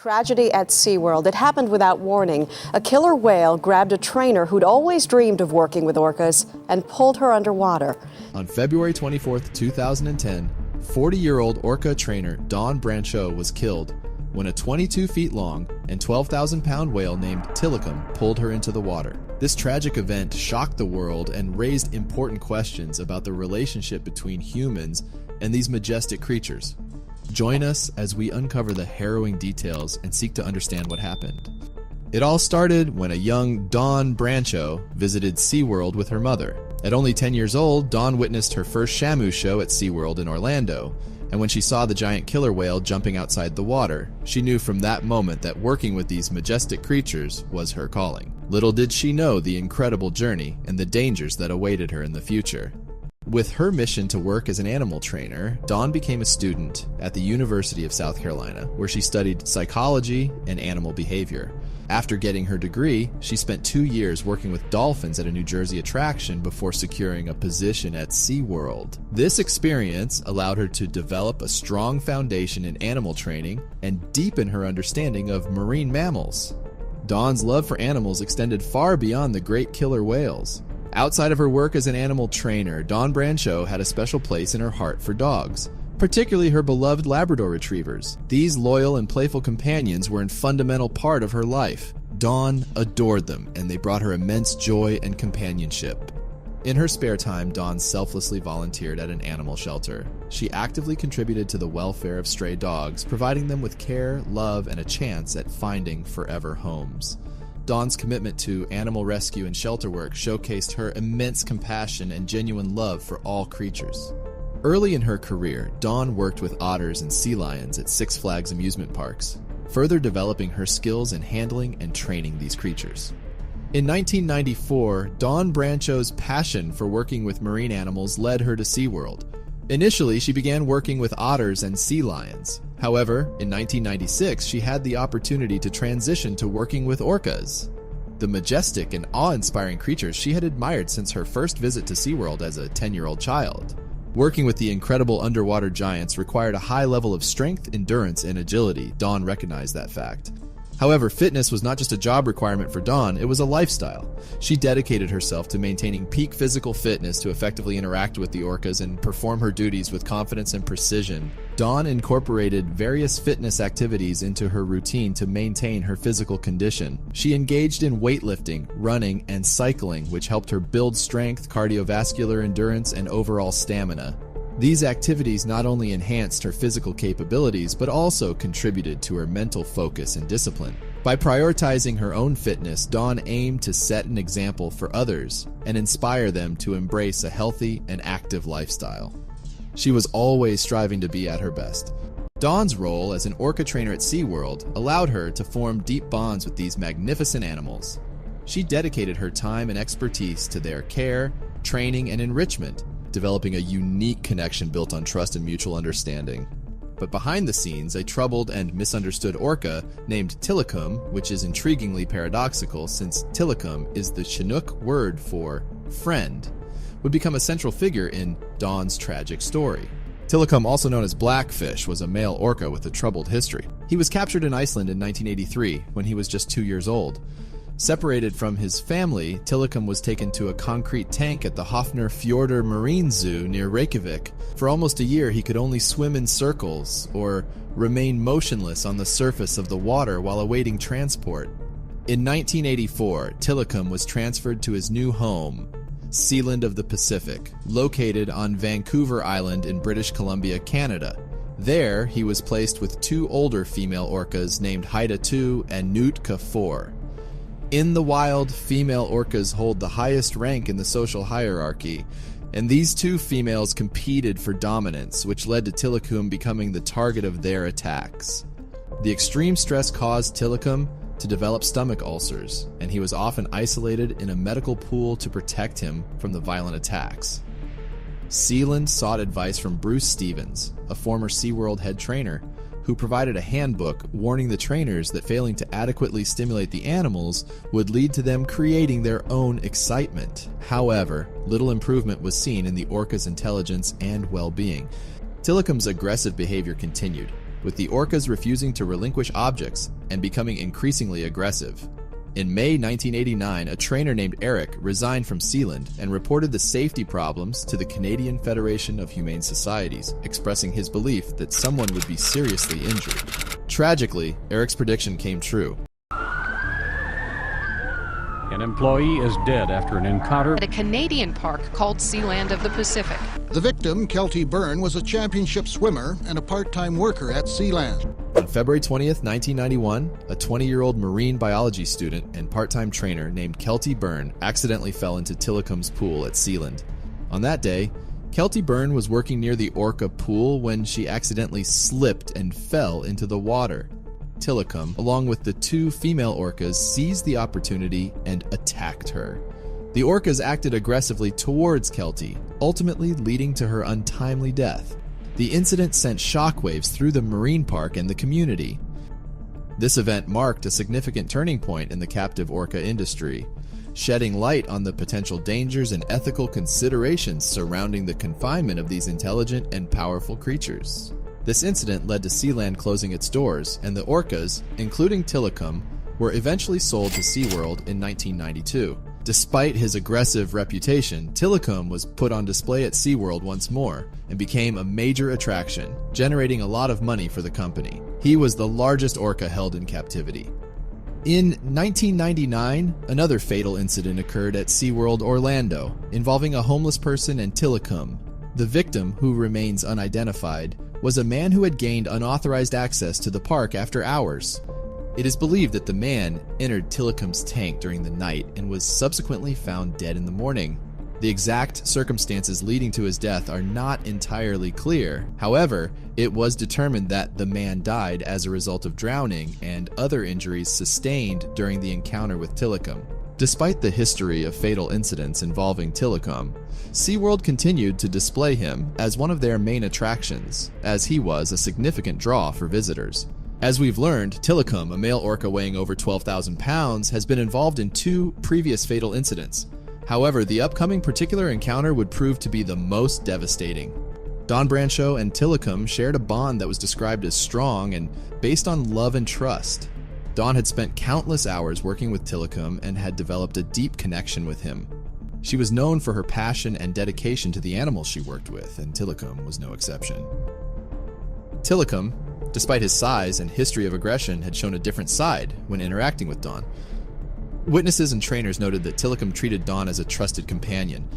Tragedy at SeaWorld. It happened without warning. A killer whale grabbed a trainer who'd always dreamed of working with orcas and pulled her underwater. On February 24, 2010, 40-year-old orca trainer Dawn Brancheau was killed when a 22 feet long and 12,000-pound whale named tilikum pulled her into the water. This tragic event shocked the world and raised important questions about the relationship between humans and these majestic creatures. Join us as we uncover the harrowing details and seek to understand what happened. It all started when a young Dawn Brancheau visited SeaWorld with her mother. At only 10 years old, Dawn witnessed her first Shamu show at SeaWorld in Orlando, and when she saw the giant killer whale jumping outside the water, she knew from that moment that working with these majestic creatures was her calling. Little did she know the incredible journey and the dangers that awaited her in the future. With her mission to work as an animal trainer, Dawn became a student at the University of South Carolina, where she studied psychology and animal behavior. After getting her degree, she spent 2 years working with dolphins at a New Jersey attraction before securing a position at SeaWorld. This experience allowed her to develop a strong foundation in animal training and deepen her understanding of marine mammals. Dawn's love for animals extended far beyond the great killer whales. Outside of her work as an animal trainer, Dawn Brancheau had a special place in her heart for dogs, particularly her beloved Labrador retrievers. These loyal and playful companions were a fundamental part of her life. Dawn adored them, and they brought her immense joy and companionship. In her spare time, Dawn selflessly volunteered at an animal shelter. She actively contributed to the welfare of stray dogs, providing them with care, love, and a chance at finding forever homes. Dawn's commitment to animal rescue and shelter work showcased her immense compassion and genuine love for all creatures. Early in her career, Dawn worked with otters and sea lions at Six Flags amusement parks, further developing her skills in handling and training these creatures. In 1994, Dawn Brancheau's passion for working with marine animals led her to SeaWorld. Initially, she began working with otters and sea lions. However, in 1996, she had the opportunity to transition to working with orcas, the majestic and awe-inspiring creatures she had admired since her first visit to SeaWorld as a 10-year-old child. Working with the incredible underwater giants required a high level of strength, endurance, and agility. Dawn recognized that fact. However, fitness was not just a job requirement for Dawn, it was a lifestyle. She dedicated herself to maintaining peak physical fitness to effectively interact with the orcas and perform her duties with confidence and precision. Dawn incorporated various fitness activities into her routine to maintain her physical condition. She engaged in weightlifting, running, and cycling, which helped her build strength, cardiovascular endurance, and overall stamina. These activities not only enhanced her physical capabilities, but also contributed to her mental focus and discipline. By prioritizing her own fitness, Dawn aimed to set an example for others and inspire them to embrace a healthy and active lifestyle. She was always striving to be at her best. Dawn's role as an orca trainer at SeaWorld allowed her to form deep bonds with these magnificent animals. She dedicated her time and expertise to their care, training, and enrichment, developing a unique connection built on trust and mutual understanding. But behind the scenes, a troubled and misunderstood orca named tilikum, which is intriguingly paradoxical since tilikum is the Chinook word for friend, would become a central figure in Dawn's tragic story. Tilikum, also known as Blackfish, was a male orca with a troubled history. He was captured in Iceland in 1983 when he was just 2 years old. Separated from his family, Tilikum was taken to a concrete tank at the Hafnarfjordur Marine Zoo near Reykjavik. For almost a year, he could only swim in circles or remain motionless on the surface of the water while awaiting transport. In 1984, Tilikum was transferred to his new home, Sealand of the Pacific, located on Vancouver Island in British Columbia, Canada. There, he was placed with 2 older female orcas named Haida II and Nootka IV. In the wild, female orcas hold the highest rank in the social hierarchy, and these 2 females competed for dominance, which led to Tilikum becoming the target of their attacks. The extreme stress caused Tilikum to develop stomach ulcers, and he was often isolated in a medical pool to protect him from the violent attacks. Sealand sought advice from Bruce Stevens, a former SeaWorld head trainer, who provided a handbook warning the trainers that failing to adequately stimulate the animals would lead to them creating their own excitement. However, little improvement was seen in the orca's intelligence and well-being. Tilikum's aggressive behavior continued. with the orcas refusing to relinquish objects and becoming increasingly aggressive. In May 1989, a trainer named Eric resigned from Sealand and reported the safety problems to the Canadian Federation of Humane Societies, expressing his belief that someone would be seriously injured. Tragically, Eric's prediction came true. An employee is dead after an encounter at a Canadian park called Sealand of the Pacific. The victim, Kelty Byrne, was a championship swimmer and a part-time worker at Sealand. On February 20th, 1991, a 20-year-old marine biology student and part-time trainer named Kelty Byrne accidentally fell into Tilikum's pool at Sealand. On that day, Kelty Byrne was working near the Orca pool when she accidentally slipped and fell into the water. Tilikum, along with the two female orcas, seized the opportunity and attacked her. The orcas acted aggressively towards Kelty, ultimately leading to her untimely death. The incident sent shockwaves through the marine park and the community. This event marked a significant turning point in the captive orca industry, shedding light on the potential dangers and ethical considerations surrounding the confinement of these intelligent and powerful creatures. This incident led to Sealand closing its doors, and the orcas, including Tilikum, were eventually sold to SeaWorld in 1992. Despite his aggressive reputation, Tilikum was put on display at SeaWorld once more and became a major attraction, generating a lot of money for the company. He was the largest orca held in captivity. In 1999, another fatal incident occurred at SeaWorld Orlando, involving a homeless person and Tilikum. The victim, who remains unidentified, was a man who had gained unauthorized access to the park after hours. It is believed that the man entered Tilikum's tank during the night and was subsequently found dead in the morning. The exact circumstances leading to his death are not entirely clear. However, it was determined that the man died as a result of drowning and other injuries sustained during the encounter with Tilikum. Despite the history of fatal incidents involving Tilikum, SeaWorld continued to display him as one of their main attractions, as he was a significant draw for visitors. As we've learned, Tilikum, a male orca weighing over 12,000 pounds, has been involved in 2 previous fatal incidents. However, the upcoming particular encounter would prove to be the most devastating. Don Brancheau and Tilikum shared a bond that was described as strong and based on love and trust. Dawn had spent countless hours working with Tilikum and had developed a deep connection with him. She was known for her passion and dedication to the animals she worked with, and Tilikum was no exception. Tilikum, despite his size and history of aggression, had shown a different side when interacting with Dawn. Witnesses and trainers noted that Tilikum treated Dawn as a trusted companion.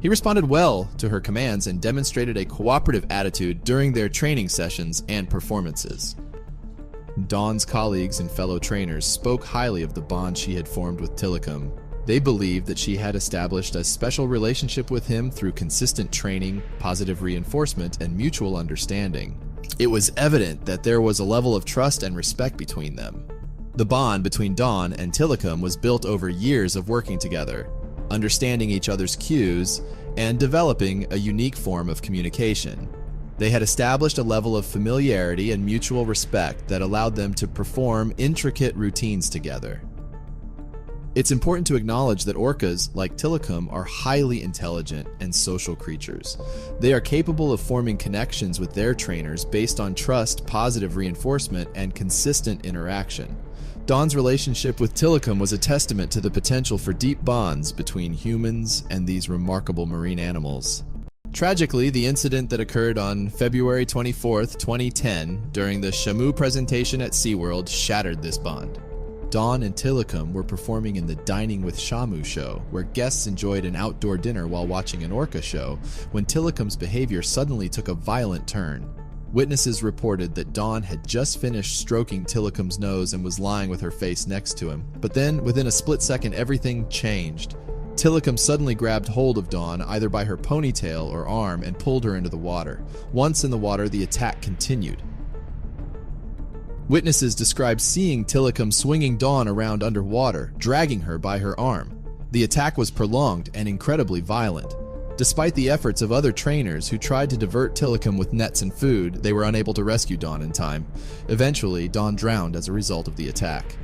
He responded well to her commands and demonstrated a cooperative attitude during their training sessions and performances. Dawn's colleagues and fellow trainers spoke highly of the bond she had formed with Tilikum. They believed that she had established a special relationship with him through consistent training, positive reinforcement, and mutual understanding. It was evident that there was a level of trust and respect between them. The bond between Dawn and Tilikum was built over years of working together, understanding each other's cues, and developing a unique form of communication. They had established a level of familiarity and mutual respect that allowed them to perform intricate routines together. It's important to acknowledge that orcas, like Tilikum, are highly intelligent and social creatures. They are capable of forming connections with their trainers based on trust, positive reinforcement, and consistent interaction. Dawn's relationship with Tilikum was a testament to the potential for deep bonds between humans and these remarkable marine animals. Tragically, the incident that occurred on February 24, 2010, during the Shamu presentation at SeaWorld shattered this bond. Dawn and Tilikum were performing in the Dining with Shamu show, where guests enjoyed an outdoor dinner while watching an orca show, when Tilikum's behavior suddenly took a violent turn. Witnesses reported that Dawn had just finished stroking Tilikum's nose and was lying with her face next to him. But then, within a split second, everything changed. Tilikum suddenly grabbed hold of Dawn, either by her ponytail or arm, and pulled her into the water. Once in the water, the attack continued. Witnesses described seeing Tilikum swinging Dawn around underwater, dragging her by her arm. The attack was prolonged and incredibly violent. Despite the efforts of other trainers who tried to divert Tilikum with nets and food, they were unable to rescue Dawn in time. Eventually, Dawn drowned as a result of the attack.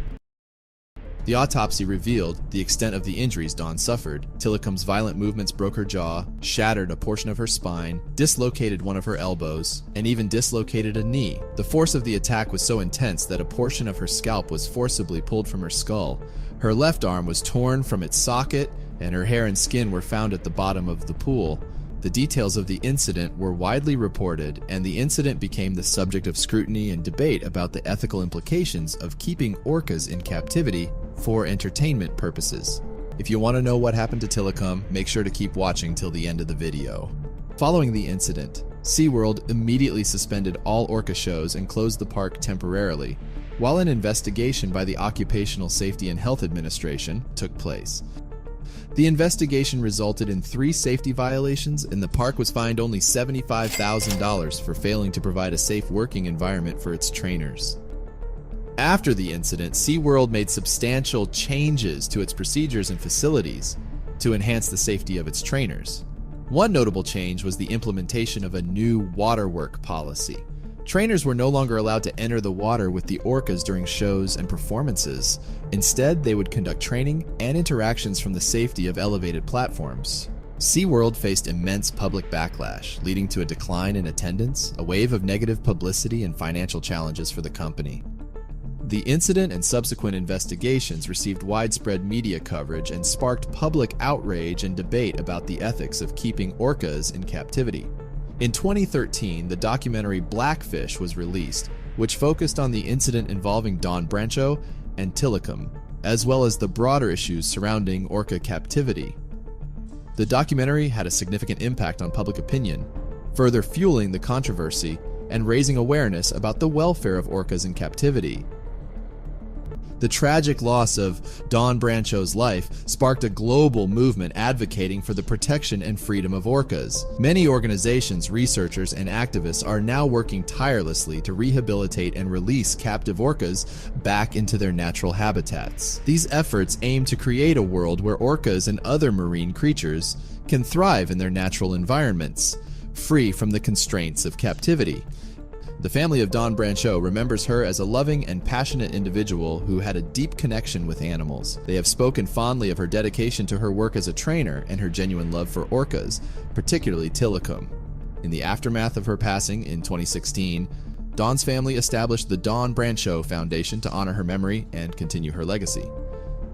The autopsy revealed the extent of the injuries Dawn suffered. Tilikum's violent movements broke her jaw, shattered a portion of her spine, dislocated one of her elbows, and even dislocated a knee. The force of the attack was so intense that a portion of her scalp was forcibly pulled from her skull. Her left arm was torn from its socket, and her hair and skin were found at the bottom of the pool. The details of the incident were widely reported, and the incident became the subject of scrutiny and debate about the ethical implications of keeping orcas in captivity for entertainment purposes. If you want to know what happened to Tilikum, make sure to keep watching till the end of the video. Following the incident, SeaWorld immediately suspended all orca shows and closed the park temporarily, while an investigation by the Occupational Safety and Health Administration took place. The investigation resulted in 3 safety violations, and the park was fined only $75,000 for failing to provide a safe working environment for its trainers. After the incident, SeaWorld made substantial changes to its procedures and facilities to enhance the safety of its trainers. One notable change was the implementation of a new waterwork policy. Trainers were no longer allowed to enter the water with the orcas during shows and performances. Instead, they would conduct training and interactions from the safety of elevated platforms. SeaWorld faced immense public backlash, leading to a decline in attendance, a wave of negative publicity, and financial challenges for the company. The incident and subsequent investigations received widespread media coverage and sparked public outrage and debate about the ethics of keeping orcas in captivity. In 2013, the documentary Blackfish was released, which focused on the incident involving Dawn Brancheau and Tilikum, as well as the broader issues surrounding orca captivity. The documentary had a significant impact on public opinion, further fueling the controversy and raising awareness about the welfare of orcas in captivity. The tragic loss of Dawn Brancheau's life sparked a global movement advocating for the protection and freedom of orcas. Many organizations, researchers, and activists are now working tirelessly to rehabilitate and release captive orcas back into their natural habitats. These efforts aim to create a world where orcas and other marine creatures can thrive in their natural environments, free from the constraints of captivity. The family of Dawn Brancheau remembers her as a loving and passionate individual who had a deep connection with animals. They have spoken fondly of her dedication to her work as a trainer and her genuine love for orcas, particularly Tilikum. In the aftermath of her passing in 2016, Dawn's family established the Dawn Brancheau Foundation to honor her memory and continue her legacy.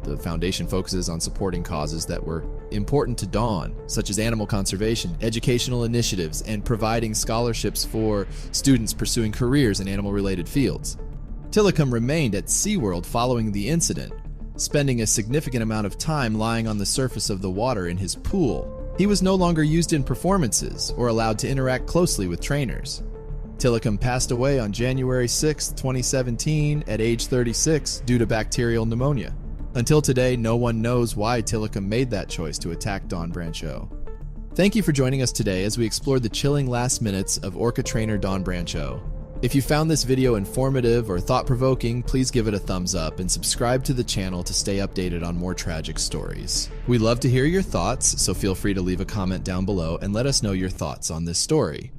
The foundation focuses on supporting causes that were important to Dawn, such as animal conservation, educational initiatives, and providing scholarships for students pursuing careers in animal-related fields. Tilikum remained at SeaWorld following the incident, spending a significant amount of time lying on the surface of the water in his pool. He was no longer used in performances or allowed to interact closely with trainers. Tilikum passed away on January 6, 2017 at age 36 due to bacterial pneumonia. Until today, no one knows why Tilikum made that choice to attack Dawn Brancheau. Thank you for joining us today as we explored the chilling last minutes of orca trainer Dawn Brancheau. If you found this video informative or thought-provoking, please give it a thumbs up and subscribe to the channel to stay updated on more tragic stories. We love to hear your thoughts, so feel free to leave a comment down below and let us know your thoughts on this story.